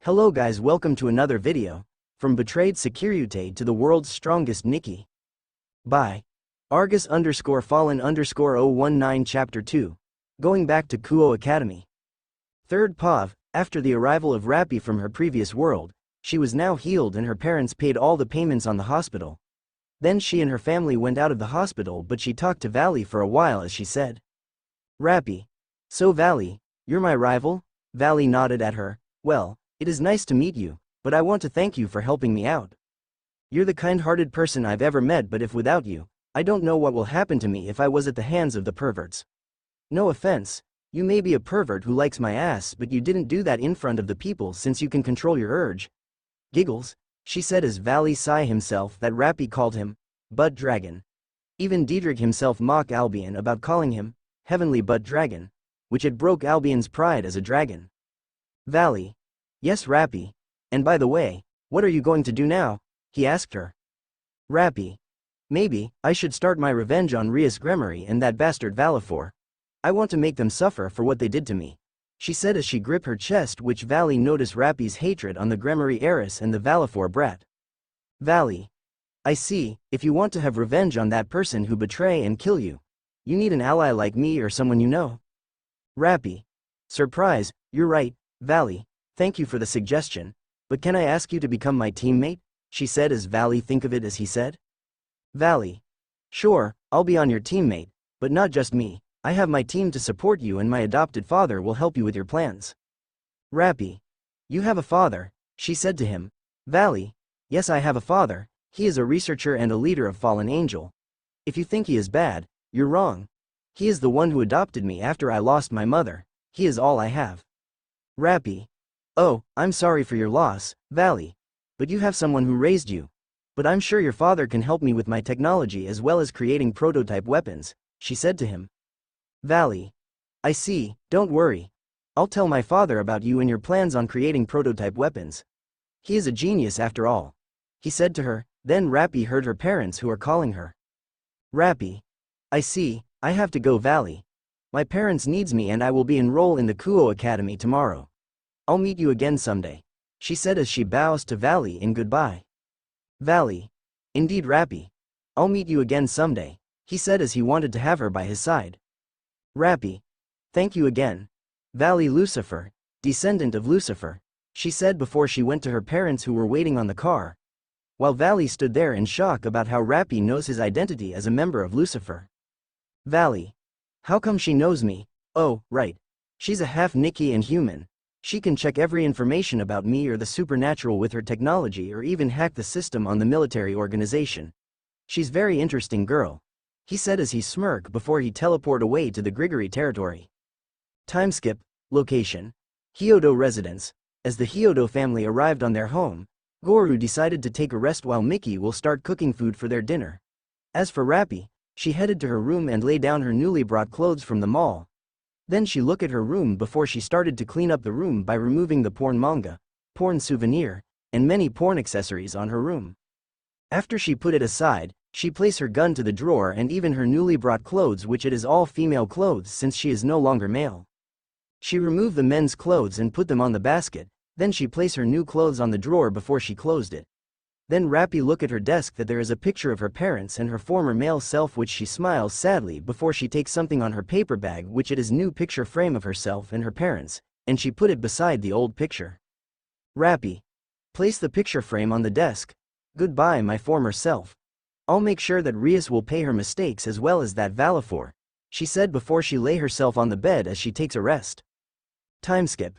Hello guys, welcome to another video. From betrayed Sekiryuutei to the world's strongest Nikke. By Argus_Fallen_019 Chapter 2. Going back to Kuoh Academy. Third POV, after the arrival of Raby from her previous world, she was now healed and her parents paid all the payments on the hospital. Then she and her family went out of the hospital, but she talked to Vali for a while as she said, "Raby. So Vali, you're my rival?" Vali nodded at her. "Well, it is nice to meet you, but I want to thank you for helping me out. You're the kind-hearted person I've ever met, but if without you, I don't know what will happen to me if I was at the hands of the perverts. No offense, you may be a pervert who likes my ass, but you didn't do that in front of the people since you can control your urge." Giggles, she said as Vali sighed himself that Raby called him Butt Dragon. Even Diedrich himself mocked Albion about calling him Heavenly Butt Dragon, which had broke Albion's pride as a dragon. Vali. "Yes Raby. And by the way, what are you going to do now?" he asked her. Raby. "Maybe I should start my revenge on Rias Gremory and that bastard Valifor. I want to make them suffer for what they did to me," she said as she gripped her chest, which Vali noticed Raby's hatred on the Gremory heiress and the Valifor brat. Vali. "I see, if you want to have revenge on that person who betray and kill you, you need an ally like me or someone you know." Raby. "Surprise, you're right, Vali. Thank you for the suggestion, but can I ask you to become my teammate?" she said as Vali think of it as he said. Vali. "Sure, I'll be on your teammate, but not just me, I have my team to support you and my adopted father will help you with your plans." Raby. "You have a father," she said to him. Vali. "Yes, I have a father, he is a researcher and a leader of Fallen Angel. If you think he is bad, you're wrong. He is the one who adopted me after I lost my mother, he is all I have." Raby. "Oh, I'm sorry for your loss, Vali. But you have someone who raised you. But I'm sure your father can help me with my technology as well as creating prototype weapons," she said to him. Vali. "I see, don't worry. I'll tell my father about you and your plans on creating prototype weapons. He is a genius after all," he said to her. Then Raby heard her parents who are calling her. Raby. "I see, I have to go Vali. My parents needs me and I will be enrolled in the Kuoh Academy tomorrow. I'll meet you again someday," she said as she bows to Vali in goodbye. Vali. "Indeed Raby. I'll meet you again someday," he said as he wanted to have her by his side. Raby. "Thank you again. Vali Lucifer, descendant of Lucifer," she said before she went to her parents who were waiting on the car. While Vali stood there in shock about how Raby knows his identity as a member of Lucifer. Vali. "How come she knows me? Oh, right. She's a half Nikke and human. She can check every information about me or the supernatural with her technology or even hack the system on the military organization. She's very interesting girl," he said as he smirked before he teleported away to the Grigory territory. Timeskip, location. Hyodo residence. As the Hyodo family arrived on their home, Goru decided to take a rest while Mickey will start cooking food for their dinner. As for Raby, she headed to her room and lay down her newly brought clothes from the mall. Then she looked at her room before she started to clean up the room by removing the porn manga, porn souvenir, and many porn accessories on her room. After she put it aside, she placed her gun to the drawer and even her newly brought clothes, which it is all female clothes since she is no longer male. She removed the men's clothes and put them on the basket, then she placed her new clothes on the drawer before she closed it. Then Raby looked at her desk that there is a picture of her parents and her former male self, which she smiles sadly before she takes something on her paper bag, which it is new picture frame of herself and her parents, and she put it beside the old picture. Raby. "Place the picture frame on the desk. Goodbye my former self. I'll make sure that Rias will pay her mistakes as well as that Valifor," she said before she lay herself on the bed as she takes a rest. Timeskip.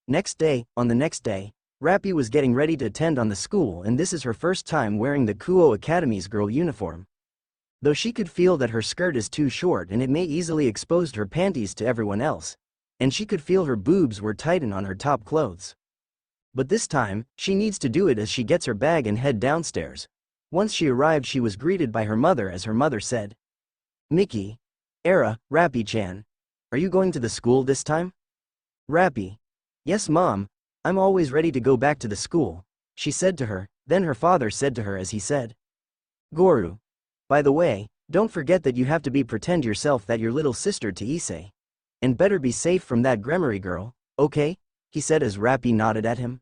Next day, on the next day, Raby was getting ready to attend on the school, and this is her first time wearing the Kuoh Academy's girl uniform. Though she could feel that her skirt is too short and it may easily expose her panties to everyone else, and she could feel her boobs were tightened on her top clothes. But this time, she needs to do it as she gets her bag and head downstairs. Once she arrived, she was greeted by her mother as her mother said, "Mickey. Era, Raby-chan. Are you going to the school this time?" Raby. "Yes mom. I'm always ready to go back to the school," she said to her. Then her father said to her as he said, "Goru. By the way, don't forget that you have to pretend yourself that your little sister to Issei. And better be safe from that Gremory girl, okay?" he said as Raby nodded at him.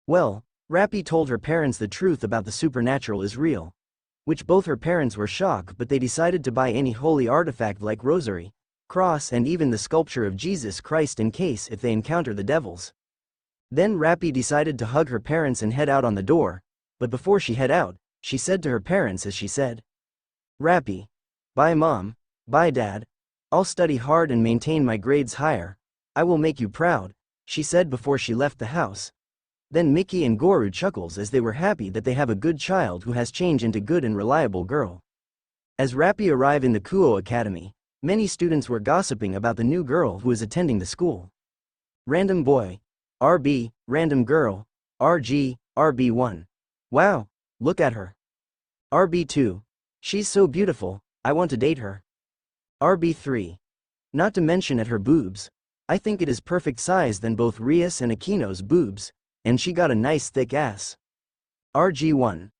Well, Raby told her parents the truth about the supernatural is real. Which both her parents were shocked, but they decided to buy any holy artifact like rosary, cross and even the sculpture of Jesus Christ in case if they encounter the devils. Then Raby decided to hug her parents and head out on the door, but before she head out, she said to her parents as she said, "Raby. Bye mom, bye dad. I'll study hard and maintain my grades higher. I will make you proud," she said before she left the house. Then Mickey and Goru chuckles as they were happy that they have a good child who has changed into good and reliable girl. As Raby arrived in the Kuoh Academy, many students were gossiping about the new girl who is attending the school. Random boy. RB, random girl. RG, RB1. Wow, look at her. RB2. She's so beautiful, I want to date her. RB3. Not to mention at her boobs. I think it is perfect size than both Rias and Aquino's boobs, and she got a nice thick ass. RG1.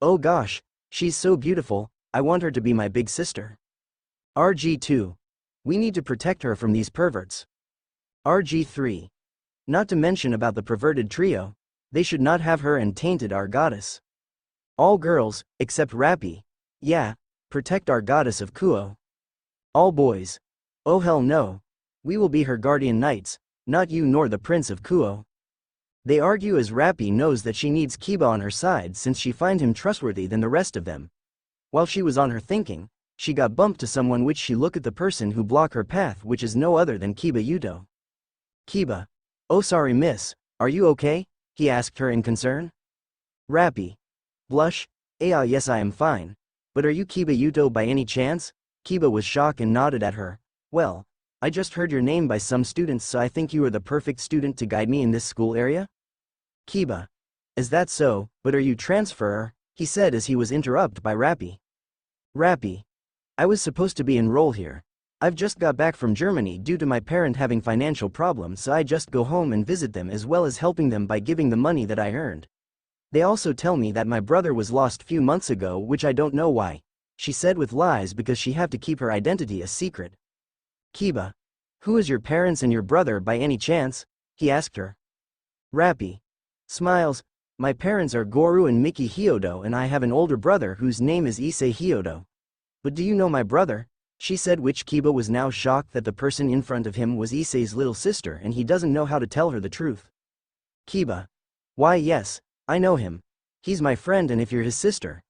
Oh gosh, she's so beautiful, I want her to be my big sister. RG2. We need to protect her from these perverts. RG3. Not to mention about the perverted trio, they should not have her and tainted our goddess. All girls, except Raby. Yeah, protect our goddess of Kuoh. All boys. Oh hell no. We will be her guardian knights, not you nor the prince of Kuoh. They argue as Raby knows that she needs Kiba on her side since she finds him trustworthy than the rest of them. While she was on her thinking, she got bumped to someone which she look at the person who block her path which is no other than Sekiryuutei. Kiba. Oh sorry miss, are you okay? He asked her in concern. Raby. Blush. Yes I am fine. But are you Sekiryuutei by any chance? Kiba was shocked and nodded at her. Well, I just heard your name by some students so I think you are the perfect student to guide me in this school area? Kiba. Is that so, but are you transferer? He said as he was interrupted by Raby. Raby. I was supposed to be enrolled here. I've just got back from Germany due to my parent having financial problems so I just go home and visit them as well as helping them by giving the money that I earned. They also tell me that my brother was lost few months ago which I don't know why. She said with lies because she had to keep her identity a secret. Kiba. Who is your parents and your brother by any chance? He asked her. Raby. Smiles. My parents are Goru and Miki Hyodo and I have an older brother whose name is Issei Hyodo. But do you know my brother? She said which Kiba was now shocked that the person in front of him was Issei's little sister and he doesn't know how to tell her the truth. Kiba. Why yes, I know him. He's my friend and if you're his sister,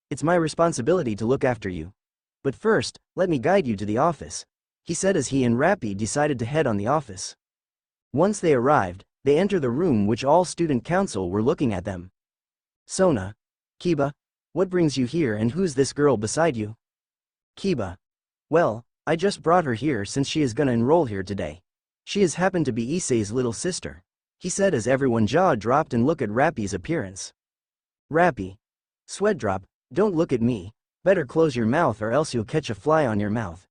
it's my responsibility to look after you. But first, let me guide you to the office. He said as he and Raby decided to head on the office. Once they arrived, they enter the room which all student council were looking at them. Sona. Kiba. What brings you here and who's this girl beside you? Kiba. Well, I just brought her here since she is gonna enroll here today. She has happened to be Issei's little sister. He said as everyone jaw dropped and looked at Raby's appearance. Raby. Sweat drop, don't look at me, better close your mouth or else you'll catch a fly on your mouth.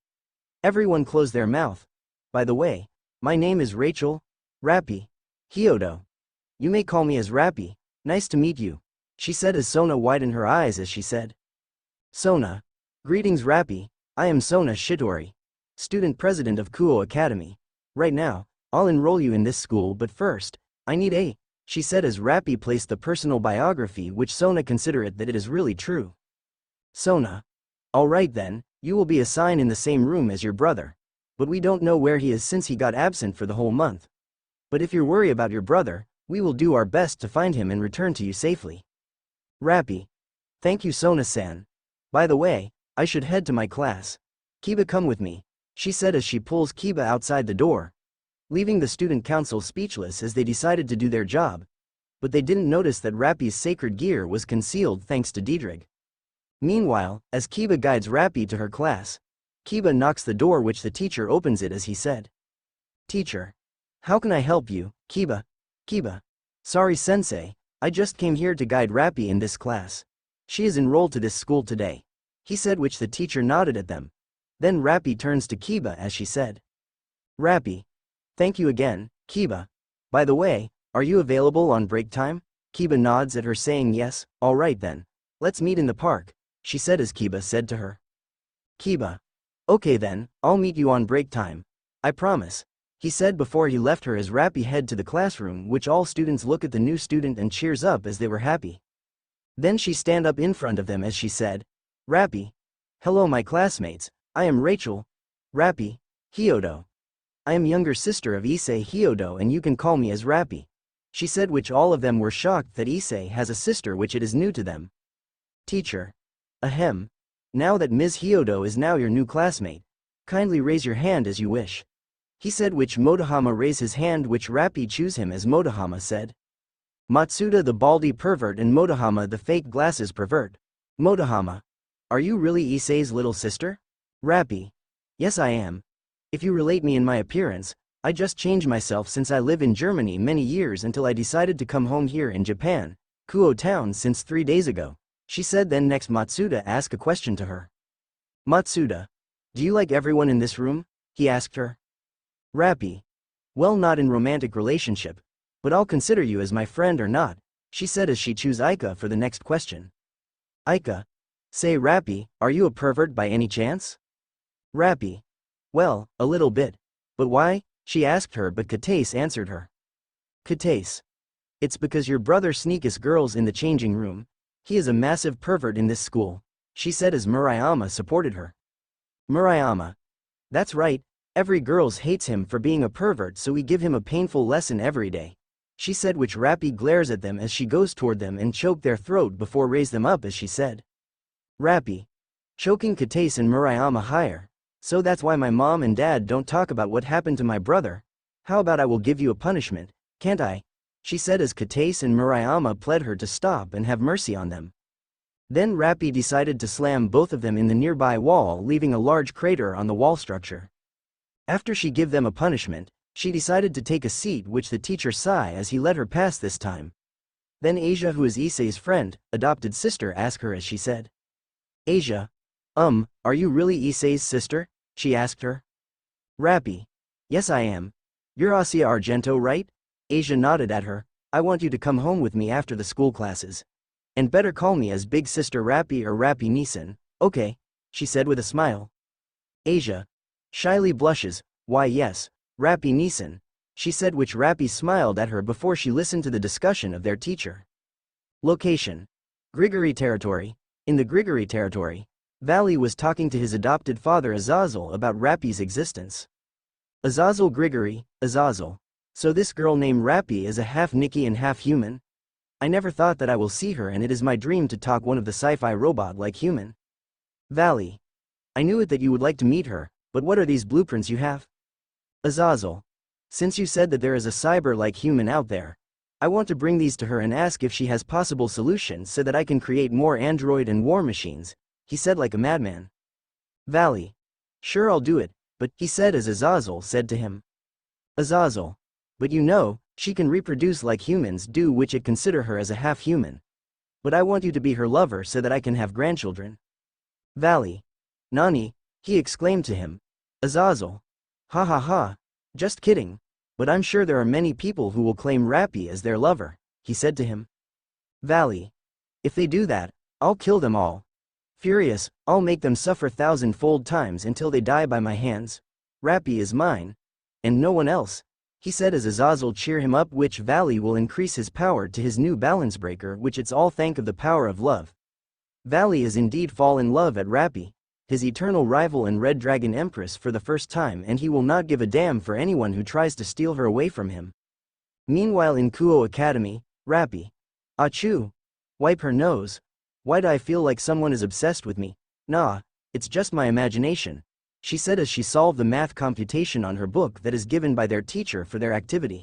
Everyone close their mouth. By the way, my name is Rachel. Raby. Hyodo. You may call me as Raby, nice to meet you. She said as Sona widened her eyes as she said. Sona. Greetings Raby, I am Sona Shitori, student president of Kuoh Academy. Right now, I'll enroll you in this school but first, I need a, she said as Raby placed the personal biography which Sona considered that it is really true. Sona. Alright then, you will be assigned in the same room as your brother. But we don't know where he is since he got absent for the whole month. But if you're worried about your brother, we will do our best to find him and return to you safely. Raby. Thank you Sona-san. By the way, I should head to my class. Kiba come with me, she said as she pulls Kiba outside the door, leaving the student council speechless as they decided to do their job. But they didn't notice that Raby's sacred gear was concealed thanks to Diedrich. Meanwhile, as Kiba guides Raby to her class, Kiba knocks the door which the teacher opens it as he said. Teacher. How can I help you, Kiba? Kiba. Sorry sensei, I just came here to guide Raby in this class. She is enrolled to this school today. He said which the teacher nodded at them. Then Raby turns to Kiba as she said. Raby. Thank you again, Kiba. By the way, are you available on break time? Kiba nods at her saying yes, alright then. Let's meet in the park, she said as Kiba said to her. Kiba. Okay then, I'll meet you on break time. I promise. he said before he left her as Raby head to the classroom, which all students look at the new student and cheers up as they were happy. Then she stand up in front of them as she said, Raby. Hello my classmates, I am Rachel. Raby. Hyodo. I am younger sister of Issei Hyodo and you can call me as Raby. She said, which all of them were shocked that Issei has a sister, which it is new to them. Teacher. Ahem. Now that Ms. Hyodo is now your new classmate, kindly raise your hand as you wish. He said, which Motohama raise his hand, which Raby choose him as Motohama said. Matsuda the baldy pervert and Motohama the fake glasses pervert. Motohama. Are you really Issei's little sister? Raby. Yes I am. If you relate me in my appearance, I just changed myself since I live in Germany many years until I decided to come home here in Japan, Kuoh town since 3 days ago. She said. Then next Matsuda asked a question to her. Matsuda. Do you like everyone in this room? He asked her. Raby. Well, not in romantic relationship, but I'll consider you as my friend or not, she said as she chose Aika for the next question. Aika. Say Raby, are you a pervert by any chance? Raby. Well, a little bit. But why? She asked her, but Katase answered her. Katase. It's because your brother sneaks girls in the changing room. He is a massive pervert in this school, she said as Murayama supported her. Murayama. That's right, every girls hates him for being a pervert, so we give him a painful lesson every day, she said, which Raby glares at them as she goes toward them and choke their throat before raise them up as she said. Raby. Choking Katase and Murayama higher. So that's why my mom and dad don't talk about what happened to my brother. How about I will give you a punishment, can't I? She said as Katase and Murayama pled her to stop and have mercy on them. Then Raby decided to slam both of them in the nearby wall, leaving a large crater on the wall structure. After she give them a punishment, she decided to take a seat, which the teacher sighed as he let her pass this time. Then Asia, who is Issei's friend, adopted sister, asked her as she said. Asia. Are you really Issei's sister? She asked her. Raby. Yes I am. You're Asia Argento, right? Asia nodded at her. I want you to come home with me after the school classes. And better call me as Big Sister Raby or Raby Nisan, okay? She said with a smile. Asia. Shyly blushes. Why yes, Raby Nisan, she said, which Raby smiled at her before she listened to the discussion of their teacher. Location. Grigory territory. In the Grigory territory, Vali was talking to his adopted father Azazel about Raby's existence. Azazel Grigory, Azazel. So this girl named Raby is a half Nikke and half human? I never thought that I will see her, and it is my dream to talk one of the sci-fi robot like human. Vali. I knew it that you would like to meet her, but what are these blueprints you have? Azazel. Since you said that there is a cyber like human out there, I want to bring these to her and ask if she has possible solutions so that I can create more android and war machines, he said like a madman. Vali. Sure, I'll do it, but, he said as Azazel said to him. Azazel. But you know, she can reproduce like humans do, which it consider her as a half-human. But I want you to be her lover so that I can have grandchildren. Vali. Nani? He exclaimed to him. Azazel. Ha ha ha. Just kidding. But I'm sure there are many people who will claim Raby as their lover, he said to him. Vali. If they do that, I'll kill them all. Furious, I'll make them suffer 1,000-fold times until they die by my hands. Raby is mine. And no one else, he said as Azazel cheer him up, which Vali will increase his power to his new balance breaker, which it's all thank of the power of love. Vali is indeed fall in love at Raby, his eternal rival and Red Dragon Empress, for the first time, and he will not give a damn for anyone who tries to steal her away from him. Meanwhile in Kuoh Academy, Raby. Achoo. Wipe her nose. Why do I feel like someone is obsessed with me? Nah, it's just my imagination, she said as she solved the math computation on her book that is given by their teacher for their activity.